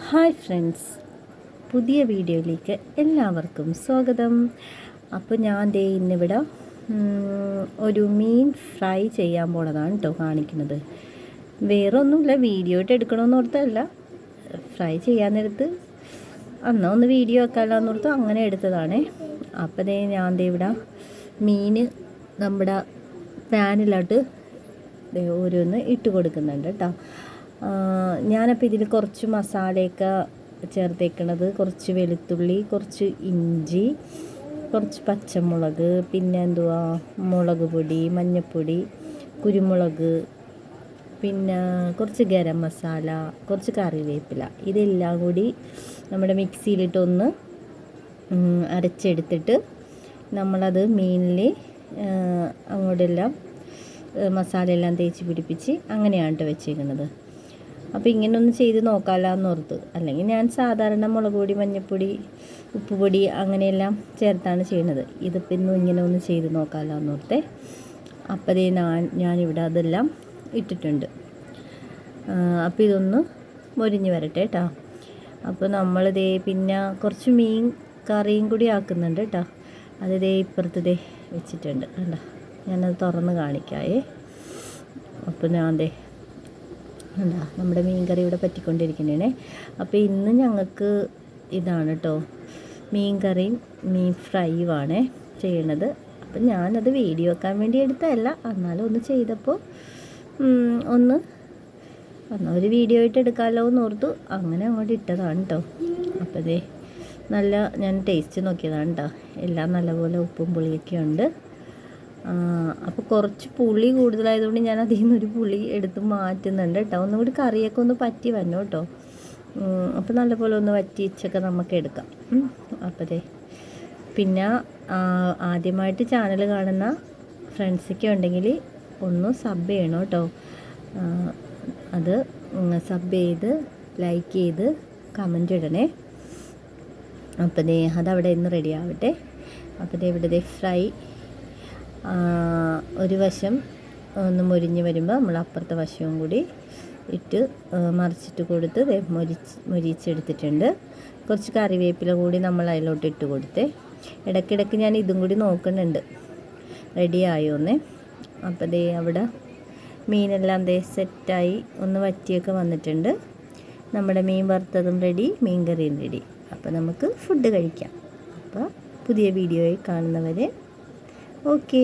Hi friends, പുതിയ വീഡിയോയിലേക്ക് എല്ലാവർക്കും സ്വാഗതം. അപ്പോൾ ഞാൻ ദേ ഇന്നിവിടെ ഒരു മീൻ ഫ്രൈ ചെയ്യാൻ പോണതാണ് കേട്ടോ കാണിക്കുന്നത്. വേറെ ഒന്നുമില്ല, വീഡിയോ ആയിട്ട് എടുക്കണമെന്ന് ഓർത്തല്ല, ഫ്രൈ ചെയ്യാൻ നേരത്ത് അന്നാ ഒന്ന് വീഡിയോ ആക്കാമല്ലോ എന്നോർത്ത് അങ്ങനെ എടുത്തതാണേ. അപ്പോൾ ദേ ഞാൻ ദേ ഇവിടെ മീൻ നമ്മുടെ പാനിലോട്ട് ഓരോന്ന് ഇട്ട് കൊടുക്കുന്നുണ്ട് കേട്ടോ. ഞാനപ്പോൾ ഇതിൽ കുറച്ച് മസാലയൊക്കെ ചേർത്തേക്കണത്, കുറച്ച് വെളുത്തുള്ളി, കുറച്ച് ഇഞ്ചി, കുറച്ച് പച്ചമുളക്, പിന്നെ എന്തുവാ മുളക് പൊടി, മഞ്ഞൾപ്പൊടി, കുരുമുളക്, പിന്നെ കുറച്ച് ഗരം മസാല, കുറച്ച് കറിവേപ്പില, ഇതെല്ലാം കൂടി നമ്മുടെ മിക്സിയിലിട്ടൊന്ന് അരച്ചെടുത്തിട്ട് നമ്മളത് മീനിൽ അങ്ങോട്ടെല്ലാം മസാലയെല്ലാം തേച്ച് പിടിപ്പിച്ച് അങ്ങനെയാണ് വെച്ചേക്കുന്നത്. അപ്പോൾ ഇങ്ങനെ ഒന്ന് ചെയ്ത് നോക്കാമല്ലോ എന്നോർത്ത്. അല്ലെങ്കിൽ ഞാൻ സാധാരണ മുളക് പൊടി, മഞ്ഞൾപ്പൊടി, ഉപ്പുപൊടി അങ്ങനെയെല്ലാം ചേർത്താണ് ചെയ്യുന്നത്. ഇതിപ്പോൾ ഇന്നും ഇങ്ങനെ ഒന്ന് ചെയ്ത് നോക്കാമല്ലോ എന്നോർത്തെ. അപ്പോൾ ഞാനിവിടെ അതെല്ലാം ഇട്ടിട്ടുണ്ട്. അപ്പോൾ ഇതൊന്ന് മൊരിഞ്ഞ് വരട്ടെ കേട്ടോ. അപ്പോൾ നമ്മളിതേ പിന്നെ കുറച്ച് മീൻ കറിയും കൂടി ആക്കുന്നുണ്ട് കേട്ടോ. അത് ഇപ്പുറത്ത് വെച്ചിട്ടുണ്ട് കണ്ടോ. ഞാനത് തുറന്ന് കാണിക്കാവേ. അപ്പോൾ ഞാൻ എന്താ നമ്മുടെ മീൻ കറി ഇവിടെ പറ്റിക്കൊണ്ടിരിക്കുന്നേ. അപ്പോൾ ഇന്ന് ഞങ്ങൾക്ക് ഇതാണ് കേട്ടോ, മീൻ കറിയും മീൻ ഫ്രൈയുമാണ് ചെയ്യണത്. അപ്പം ഞാനത് വീഡിയോ വെക്കാൻ വേണ്ടി എടുത്തതല്ല, എന്നാലും ഒന്ന് ചെയ്തപ്പോൾ ഒരു വീഡിയോ ആയിട്ട് എടുക്കാമല്ലോ എന്ന് ഓർത്തു അങ്ങനെ അങ്ങോട്ട് ഇട്ടതാണ് കേട്ടോ. അപ്പോൾ നല്ല ഞാൻ ടേസ്റ്റ് നോക്കിയതാണ് കേട്ടോ. എല്ലാം നല്ലപോലെ ഉപ്പും പുളിയൊക്കെ ഉണ്ട്. അപ്പോൾ കുറച്ച് പുളി കൂടുതലായതുകൊണ്ട് ഞാൻ അതിൽ നിന്നൊരു പുളി എടുത്ത് മാറ്റുന്നുണ്ട് കേട്ടോ. ഒന്നും കൂടി കറിയൊക്കെ ഒന്ന് പറ്റി വന്നു കേട്ടോ. അപ്പോൾ നല്ലപോലെ ഒന്ന് വറ്റിച്ചൊക്കെ നമുക്ക് എടുക്കാം. അപ്പോൾ പിന്നെ ആദ്യമായിട്ട് ചാനൽ കാണുന്ന ഫ്രണ്ട്സൊക്കെ ഉണ്ടെങ്കിൽ ഒന്ന് സബ് ചെയ്യണം കേട്ടോ. അത് സബ് ചെയ്ത് ലൈക്ക് ചെയ്ത് കമൻ്റ് ഇടണേ. അപ്പോൾ അതവിടെ ഇന്ന് റെഡി ആവട്ടെ. അപ്പോൾ ഇവിടെ ഫ്രൈ ഒരു വശം ഒന്ന് മൊരിഞ്ഞ് വരുമ്പോൾ നമ്മൾ അപ്പുറത്തെ വശവും കൂടി ഇട്ട് മറിച്ചിട്ട് കൊടുത്ത് മൊരിച്ചെടുത്തിട്ടുണ്ട്. കുറച്ച് കറിവേപ്പില കൂടി നമ്മൾ അതിലോട്ട് ഇട്ട് കൊടുത്ത് ഇടയ്ക്കിടയ്ക്ക് ഞാൻ ഇതും കൂടി നോക്കുന്നുണ്ട് റെഡി ആയോന്നേ. അപ്പോൾ അവിടെ മീനെല്ലാം സെറ്റായി ഒന്ന് വറ്റിയൊക്കെ വന്നിട്ടുണ്ട്. നമ്മുടെ മീൻ വറുത്തതും റെഡി, മീൻ കറിയും റെഡി. അപ്പോൾ നമുക്ക് ഫുഡ് കഴിക്കാം. അപ്പോൾ പുതിയ വീഡിയോയിൽ കാണുന്നവരെ ഓക്കേ.